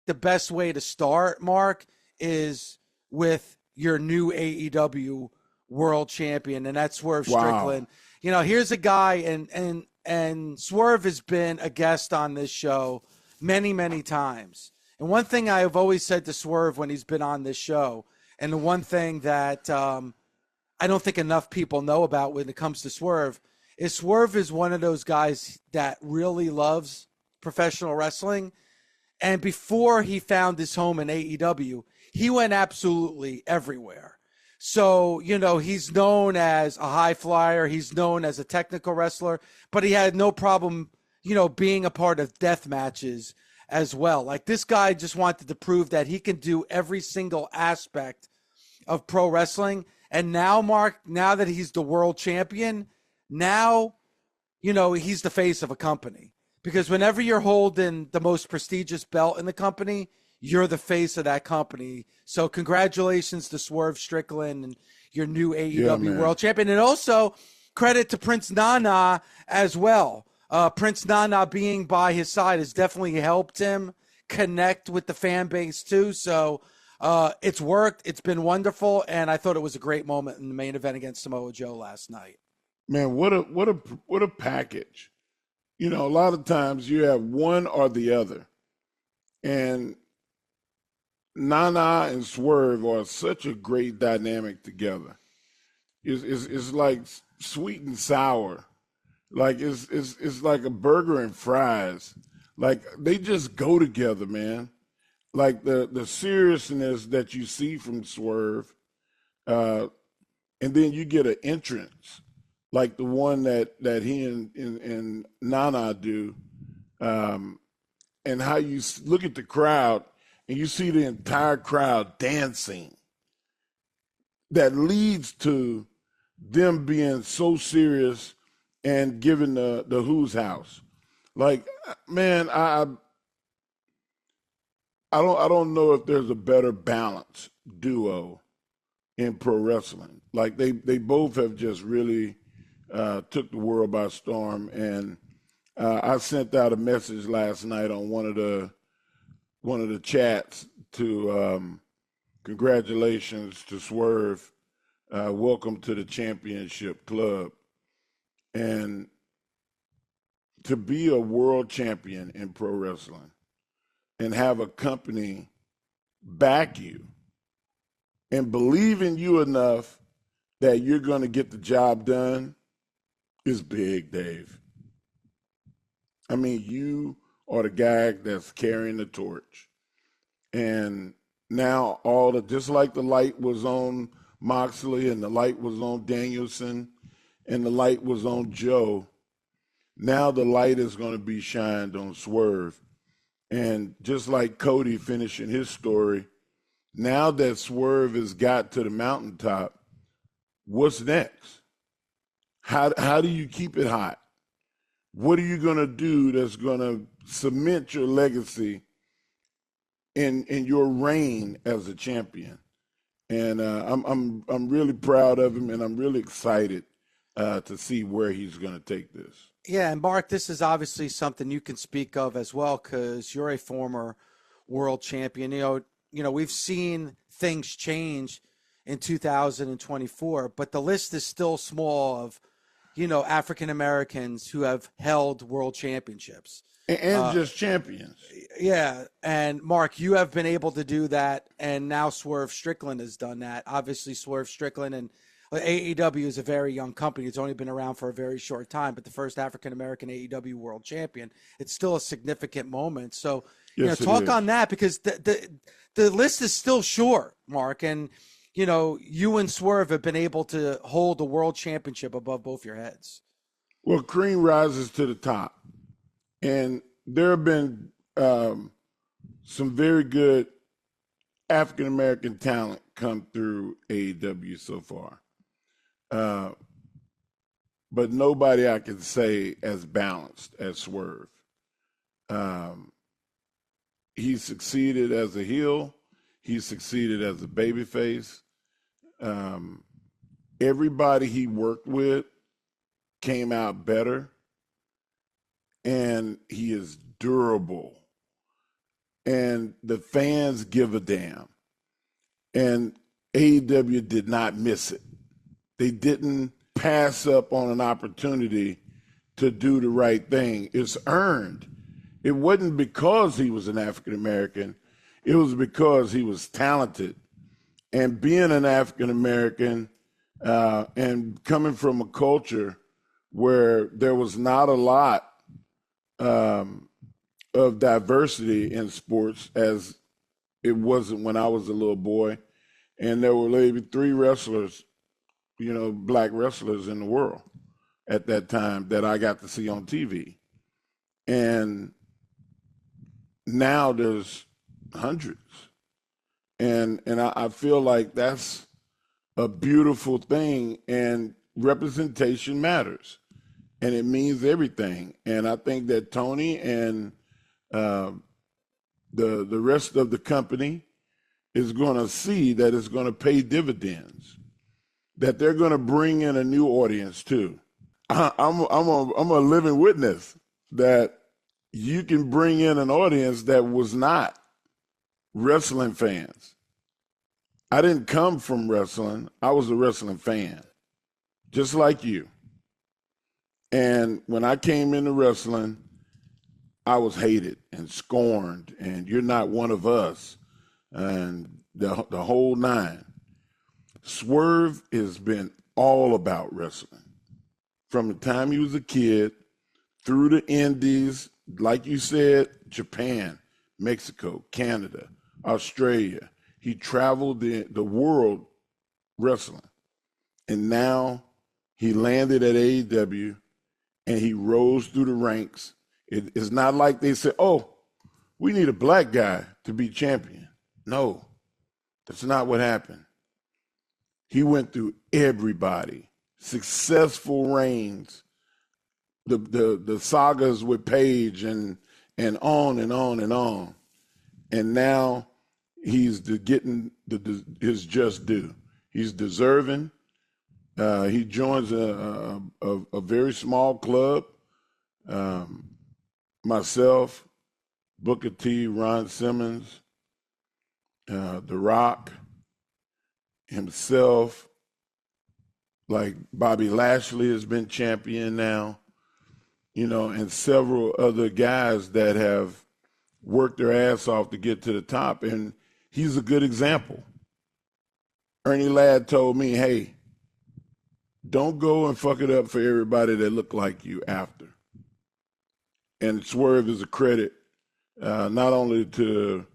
the best way to start, Mark, is with your new AEW world champion, and that's Swerve Strickland. Here's a guy, and Swerve has been a guest on this show many, many times. And one thing I have always said to Swerve when he's been on this show, and the one thing that I don't think enough people know about when it comes to Swerve is one of those guys that really loves professional wrestling. And before he found his home in AEW, he went absolutely everywhere. So, he's known as a high flyer. He's known as a technical wrestler, but he had no problem, being a part of death matches as well. Like, this guy just wanted to prove that he can do every single aspect of pro wrestling. And now, Mark, now that he's the world champion, now, he's the face of a company. Because whenever you're holding the most prestigious belt in the company, you're the face of that company. So congratulations to Swerve Strickland and your new AEW world champion. And also credit to Prince Nana as well. Prince Nana being by his side has definitely helped him connect with the fan base too. So it's worked. It's been wonderful. And I thought it was a great moment in the main event against Samoa Joe last night. Man, what a package. A lot of times you have one or the other. And Nana and Swerve are such a great dynamic together. It's like sweet and sour. Like it's like a burger and fries. Like they just go together, man. Like the seriousness that you see from Swerve, and then you get an entrance like the one that he and Nana do, and how you look at the crowd and you see the entire crowd dancing. That leads to them being so serious and giving the Who's House. Like, man, I don't know if there's a better balanced duo in pro wrestling. Like they both have just really took the world by storm. And I sent out a message last night on one of the chats to congratulations to Swerve. Welcome to the championship club. And to be a world champion in pro wrestling and have a company back you and believe in you enough that you're going to get the job done is big, Dave. I mean, you are the guy that's carrying the torch. And now just like the light was on Moxley and the light was on Danielson and the light was on Joe, now the light is going to be shined on Swerve. And just like Cody finishing his story, now that Swerve has got to the mountaintop, what's next? How do you keep it hot? What are you going to do that's going to cement your legacy in your reign as a champion? And I'm really proud of him, and I'm really excited to see where he's going to take this. Yeah, and Mark, this is obviously something you can speak of as well because you're a former world champion. You know, we've seen things change in 2024, but the list is still small of, African Americans who have held world championships. And just champions. Yeah, and Mark, you have been able to do that, and now Swerve Strickland has done that. Obviously, Swerve Strickland and AEW is a very young company. It's only been around for a very short time, but the first African-American AEW world champion, it's still a significant moment. So, yes, talk on that because the list is still short, Mark. And, you and Swerve have been able to hold the world championship above both your heads. Well, cream rises to the top. And there have been some very good African-American talent come through AEW so far. But nobody I can say as balanced as Swerve. He succeeded as a heel. He succeeded as a babyface. Everybody he worked with came out better. And he is durable. and the fans give a damn. And AEW did not miss it. They didn't pass up on an opportunity to do the right thing. It's earned. It wasn't because he was an African American. It was because he was talented. And being an African American and coming from a culture where there was not a lot of diversity in sports, as it wasn't when I was a little boy, and there were maybe 3 wrestlers, black wrestlers in the world at that time that I got to see on TV. And now there's hundreds. And I feel like that's a beautiful thing, and representation matters, and it means everything. And I think that Tony and the rest of the company is going to see that it's going to pay dividends, that they're going to bring in a new audience too. I'm a living witness that you can bring in an audience that was not wrestling fans. I didn't come from wrestling. I was a wrestling fan, just like you. And when I came into wrestling, I was hated and scorned, and you're not one of us, and the whole nine. Swerve has been all about wrestling. From the time he was a kid, through the indies, like you said, Japan, Mexico, Canada, Australia. He traveled the world wrestling. And now he landed at AEW, and he rose through the ranks. It's not like they said, oh, we need a black guy to be champion. No, that's not what happened. He went through everybody, successful reigns, the sagas with Paige and on and on and on. And now he's getting his just due. He's deserving. He joins a very small club. Myself, Booker T, Ron Simmons, The Rock, himself, like Bobby Lashley has been champion now, and several other guys that have worked their ass off to get to the top. And he's a good example. Ernie Ladd told me, hey, don't go and fuck it up for everybody that look like you after. And Swerve is a credit not only to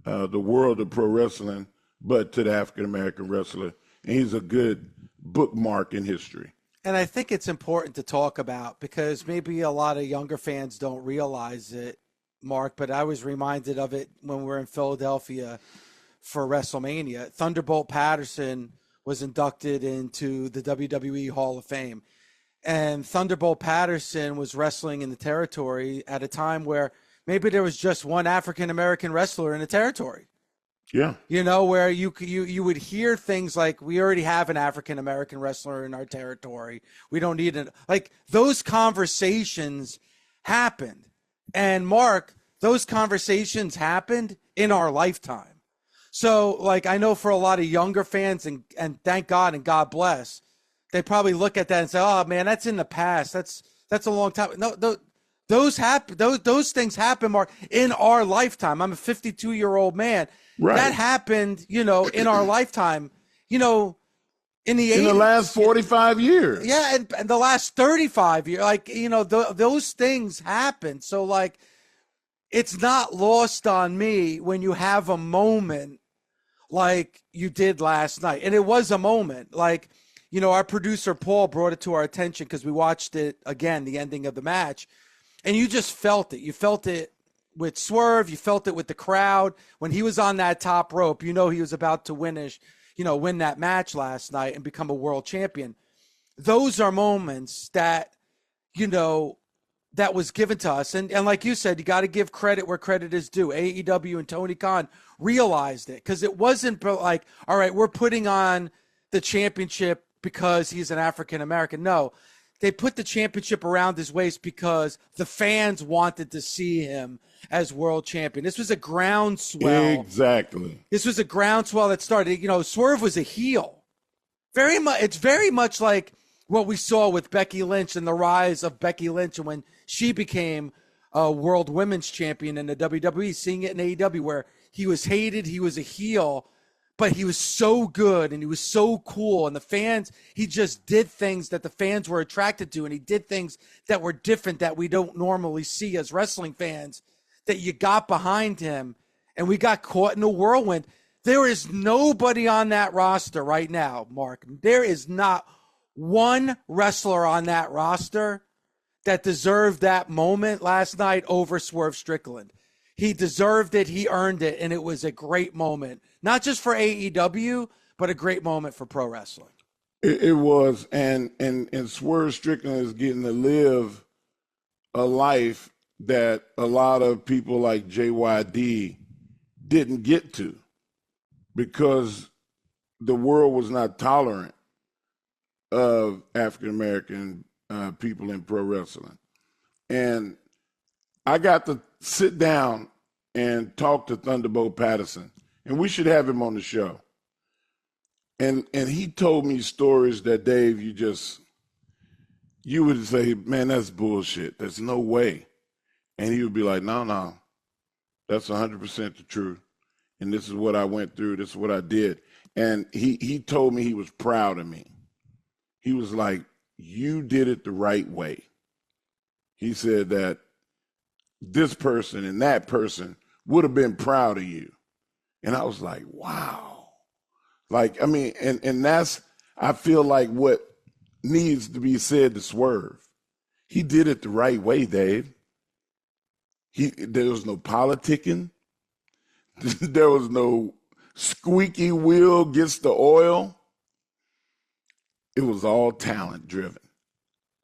the world of pro wrestling, but to the African-American wrestler. And he's a good bookmark in history. And I think it's important to talk about, because maybe a lot of younger fans don't realize it, Mark, but I was reminded of it when we were in Philadelphia for WrestleMania. Thunderbolt Patterson was inducted into the WWE Hall of Fame. And Thunderbolt Patterson was wrestling in the territory at a time where maybe there was just one African-American wrestler in the territory. Yeah. Where you would hear things like, we already have an African-American wrestler in our territory. We don't need it. Like, those conversations happened. And Mark, those conversations happened in our lifetime. So, like, I know for a lot of younger fans, and thank God and God bless, they probably look at that and say, oh man, that's in the past. That's a long time. No, those things happen, Mark, in our lifetime. I'm a 52-year-old man. Right. That happened, in our lifetime, in the 80s. In the last 45 years. Yeah, and the last 35 years, like, those things happen. So, like, it's not lost on me when you have a moment like you did last night. And it was a moment. Like, our producer Paul brought it to our attention because we watched it again, the ending of the match, and you just felt it. You felt it with Swerve. You felt it with the crowd when he was on that top rope. He was about to win that match last night and become a world champion. Those are moments that, that was given to us. And like you said, you got to give credit where credit is due. AEW and Tony Khan realized it, because it wasn't like, all right, we're putting on the championship because he's an African-American. No, they put the championship around his waist because the fans wanted to see him as world champion. This was a groundswell. Exactly. This was a groundswell that started, Swerve was a heel. It's very much like what we saw with Becky Lynch and the rise of Becky Lynch and when she became a world women's champion in the WWE, seeing it in AEW where he was hated, he was a heel, but he was so good and he was so cool. And the fans, he just did things that the fans were attracted to. And he did things that were different that we don't normally see as wrestling fans, that you got behind him. And we got caught in a whirlwind. There is nobody on that roster right now, Mark. There is not one wrestler on that roster that deserved that moment last night over Swerve Strickland. He deserved it. He earned it. And it was a great moment, not just for AEW, but a great moment for pro wrestling. It was. And Swerve Strickland is getting to live a life that a lot of people like JYD didn't get to because the world was not tolerant of African-American people in pro wrestling. And I got to sit down and talk to Thunderbolt Patterson, and we should have him on the show. And he told me stories that, Dave, you would say, man, that's bullshit. There's no way. And he would be like, no, that's 100% the truth. And this is what I went through. This is what I did. And he told me he was proud of me. He was like, you did it the right way. He said that this person and that person would have been proud of you. And I was like, wow. Like, I mean, and that's, I feel like what needs to be said to Swerve. He did it the right way, Dave. There was no politicking. There was no squeaky wheel gets the oil. It was all talent driven.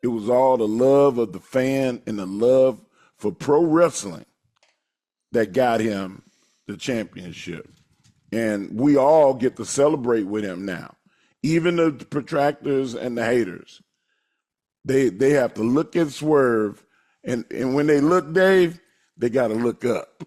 It was all the love of the fan and the love for pro wrestling that got him the championship. And we all get to celebrate with him now. Even the protractors and the haters. They have to look at Swerve, and when they look, Dave, they got to look up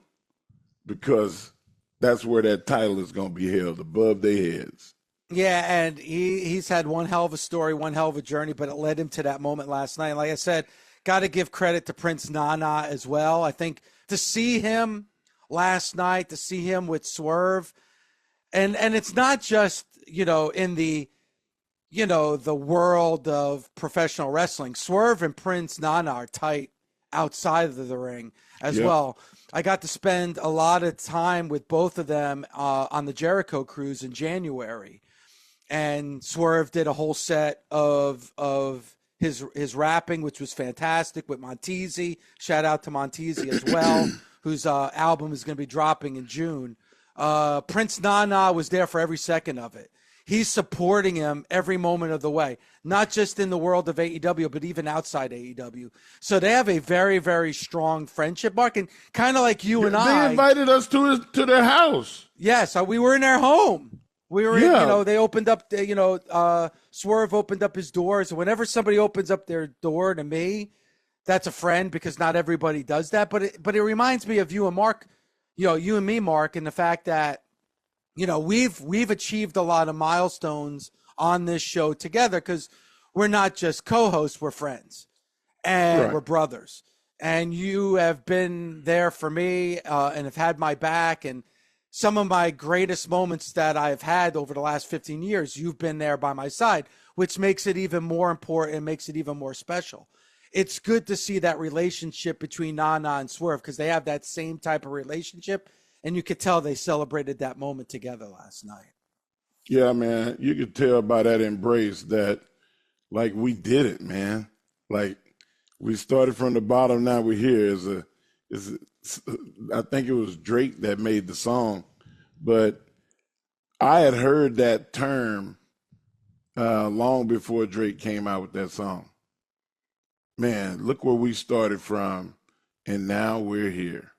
because that's where that title is going to be held, above their heads. Yeah, and he's had one hell of a story, one hell of a journey, but it led him to that moment last night. Like I said, got to give credit to Prince Nana as well. I think to see him last night, to see him with Swerve, and it's not just, in the, the world of professional wrestling. Swerve and Prince Nana are tight outside of the ring as well. I got to spend a lot of time with both of them on the Jericho cruise in January. And Swerve did a whole set of his rapping, which was fantastic, with Montezi. Shout out to Montezi as well, whose album is going to be dropping in June. Prince Nana was there for every second of it. He's supporting him every moment of the way, not just in the world of AEW, but even outside AEW. So they have a very, very strong friendship, Mark, and kind of like you and I. They invited us to their house. Yes, we were in their home. We were in, they opened up, Swerve opened up his doors. Whenever somebody opens up their door to me, that's a friend, because not everybody does that. But it reminds me of you and Mark, you and me, Mark, and the fact that, we've achieved a lot of milestones on this show together, because we're not just co-hosts, we're friends and we're brothers. And you have been there for me and have had my back. And some of my greatest moments that I've had over the last 15 years, you've been there by my side, which makes it even more important and makes it even more special. It's good to see that relationship between Nana and Swerve, because they have that same type of relationship. And you could tell they celebrated that moment together last night. Yeah, man. You could tell by that embrace that, like, we did it, man. Like, we started from the bottom, now we're here. I think it was Drake that made the song. But I had heard that term long before Drake came out with that song. Man, look where we started from, and now we're here.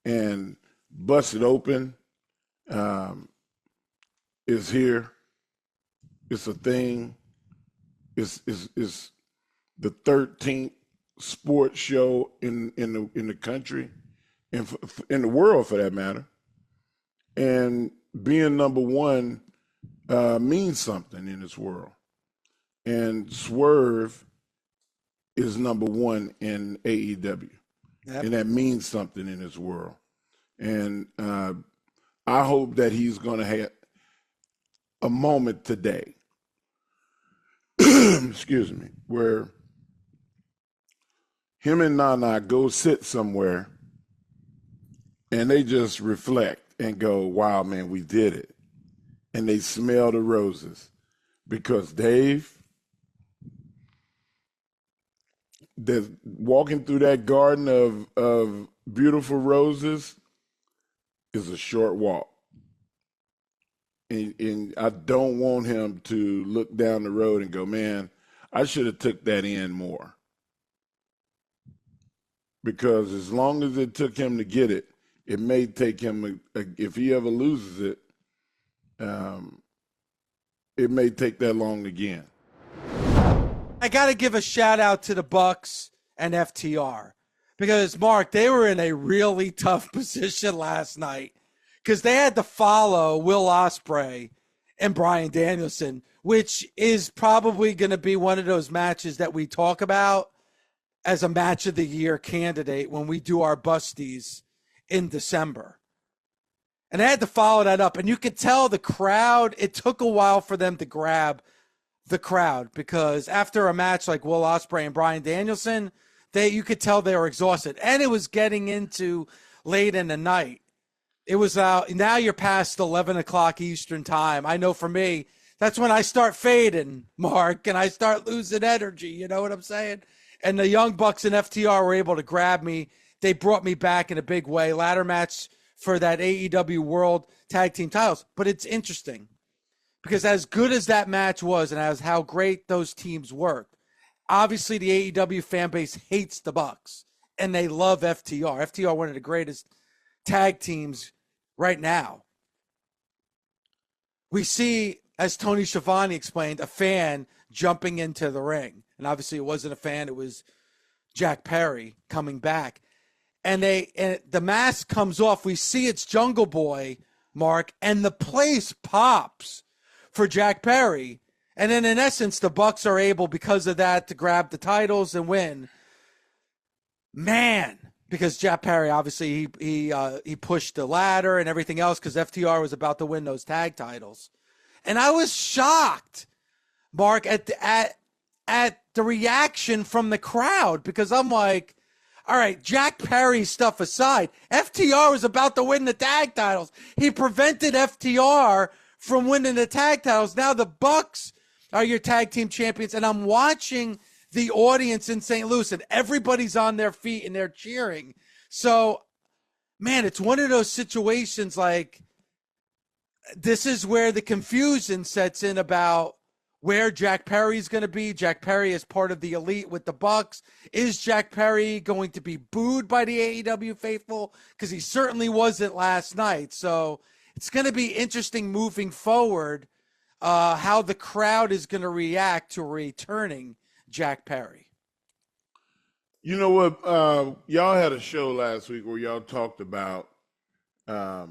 And Busted Open is here. It's a thing. It's the 13th sports show in the country, and in the world for that matter. And being number one means something in this world. And Swerve is number one in AEW. Yep. And that means something in this world. And I hope that he's going to have a moment today, excuse me, where him and Nana go sit somewhere and they just reflect and go, wow, man, we did it. And they smell the roses. Because Dave, walking through that garden of beautiful roses is a short walk. And I don't want him to look down the road and go, man, I should have took that in more. Because as long as it took him to get it, it may take him, if he ever loses it, it may take that long again. I got to give a shout out to the Bucks and FTR because, Mark, they were in a really tough position last night because they had to follow Will Ospreay and Bryan Danielson, which is probably going to be one of those matches that we talk about as a match of the year candidate when we do our busties in December. And they had to follow that up. And you could tell the crowd, it took a while for them to grab the crowd because after a match like Will Ospreay and Bryan Danielson, you could tell they were exhausted. And it was getting into late in the night. It was now you're past 11 o'clock Eastern time. I know for me, that's when I start fading, Mark, and I start losing energy. You know what I'm saying? And the Young Bucks and FTR were able to grab me. They brought me back in a big way. Ladder match for that AEW World Tag Team titles. But it's interesting because as good as that match was and as how great those teams worked, obviously the AEW fan base hates the Bucks and they love FTR. FTR, one of the greatest tag teams right now. We see, as Tony Schiavone explained, a fan jumping into the ring. And obviously it wasn't a fan, it was Jack Perry coming back. And the mask comes off. We see it's Jungle Boy, Mark, and the place pops for Jack Perry. And then in essence, the Bucks are able, because of that, to grab the titles and win. Man, because Jack Perry, obviously, he pushed the ladder and everything else because FTR was about to win those tag titles. And I was shocked, Mark, at the reaction from the crowd because I'm like, all right, Jack Perry stuff aside, FTR was about to win the tag titles. He prevented FTR from winning the tag titles. Now the Bucks are your tag team champions, and I'm watching the audience in St. Louis, and everybody's on their feet and they're cheering. So, man, it's one of those situations like this is where the confusion sets in about where Jack Perry's going to be. Jack Perry is part of the elite with the Bucks. Is Jack Perry going to be booed by the AEW faithful? Because he certainly wasn't last night. So it's going to be interesting moving forward how the crowd is going to react to returning Jack Perry. You know what? Y'all had a show last week where y'all talked about the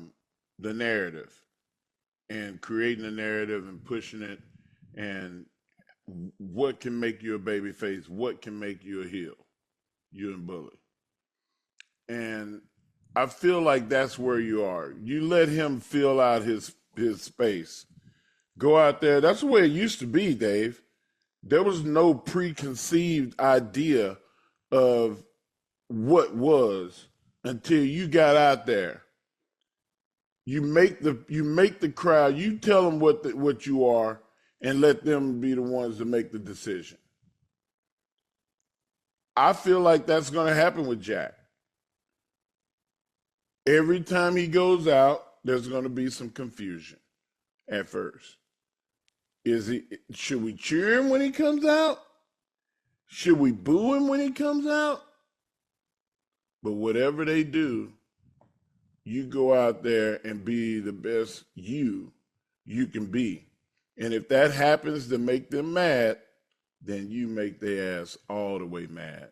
narrative and creating a narrative and pushing it. And what can make you a baby face? What can make you a heel? You and Bully. And I feel like that's where you are. You let him fill out his space. Go out there. That's the way it used to be, Dave. There was no preconceived idea of what was until you got out there. You make the crowd, you tell them what you are, and let them be the ones to make the decision. I feel like that's going to happen with Jack. Every time he goes out, there's going to be some confusion at first. Should we cheer him when he comes out? Should we boo him when he comes out? But whatever they do, you go out there and be the best you can be. And if that happens to make them mad, then you make their ass all the way mad.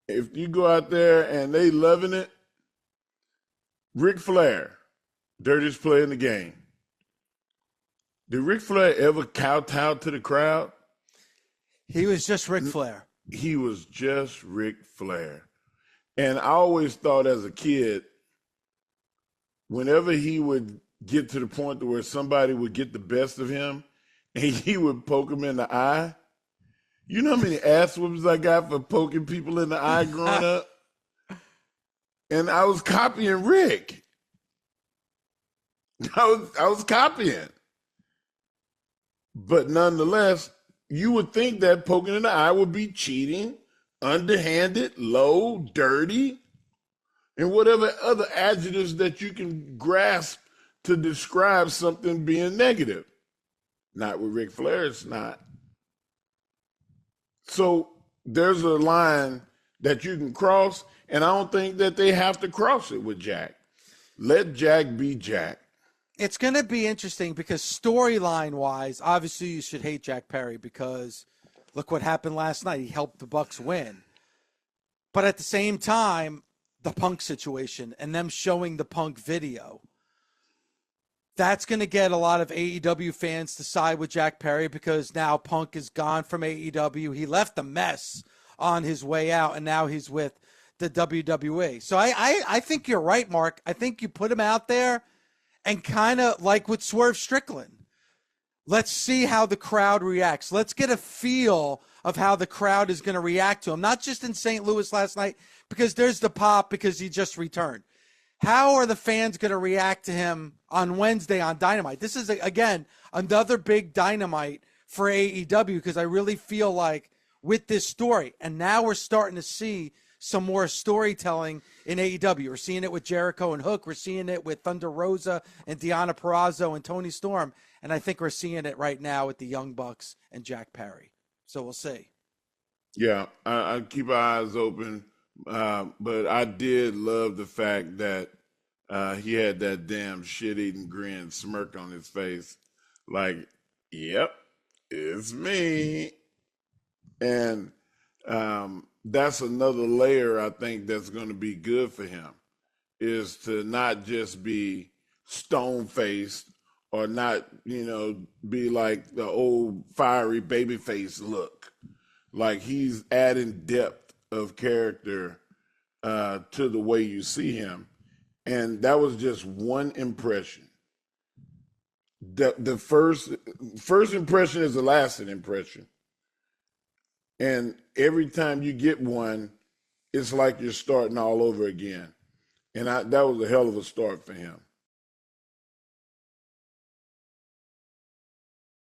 If you go out there and they loving it, Ric Flair, dirtiest player in the game. Did Ric Flair ever kowtow to the crowd? He was just Ric Flair. He was just Ric Flair. And I always thought as a kid, whenever he would get to the point to where somebody would get the best of him and he would poke him in the eye, you know how many ass whoopings I got for poking people in the eye growing up? And I was copying Rick. I was copying. But nonetheless, you would think that poking in the eye would be cheating, underhanded, low, dirty, and whatever other adjectives that you can grasp to describe something being negative. Not with Ric Flair, it's not. So there's a line that you can cross, and I don't think that they have to cross it with Jack. Let Jack be Jack. It's going to be interesting because storyline-wise, obviously you should hate Jack Perry because look what happened last night. He helped the Bucks win. But at the same time, the Punk situation and them showing the Punk video, that's going to get a lot of AEW fans to side with Jack Perry because now Punk is gone from AEW. He left a mess on his way out, and now he's with the WWE. So I think you're right, Mark. I think you put him out there and kind of like with Swerve Strickland. Let's see how the crowd reacts. Let's get a feel of how the crowd is going to react to him. Not just in St. Louis last night because there's the pop because he just returned. How are the fans going to react to him on Wednesday on Dynamite? This is, again, another big Dynamite for AEW because I really feel like with this story, and now we're starting to see some more storytelling in AEW. We're seeing it with Jericho and Hook. We're seeing it with Thunder Rosa and Deonna Purrazzo and Tony Storm. And I think we're seeing it right now with the Young Bucks and Jack Perry. So we'll see. Yeah, I keep our eyes open. But I did love the fact that he had that damn shit-eating grin smirk on his face. Like, yep, it's me. And that's another layer I think that's going to be good for him, is to not just be stone-faced or not, be like the old fiery babyface look. Like he's adding depth of character to the way you see him. And that was just one impression. The first impression is the lasting impression. And every time you get one, it's like you're starting all over again. And that was a hell of a start for him.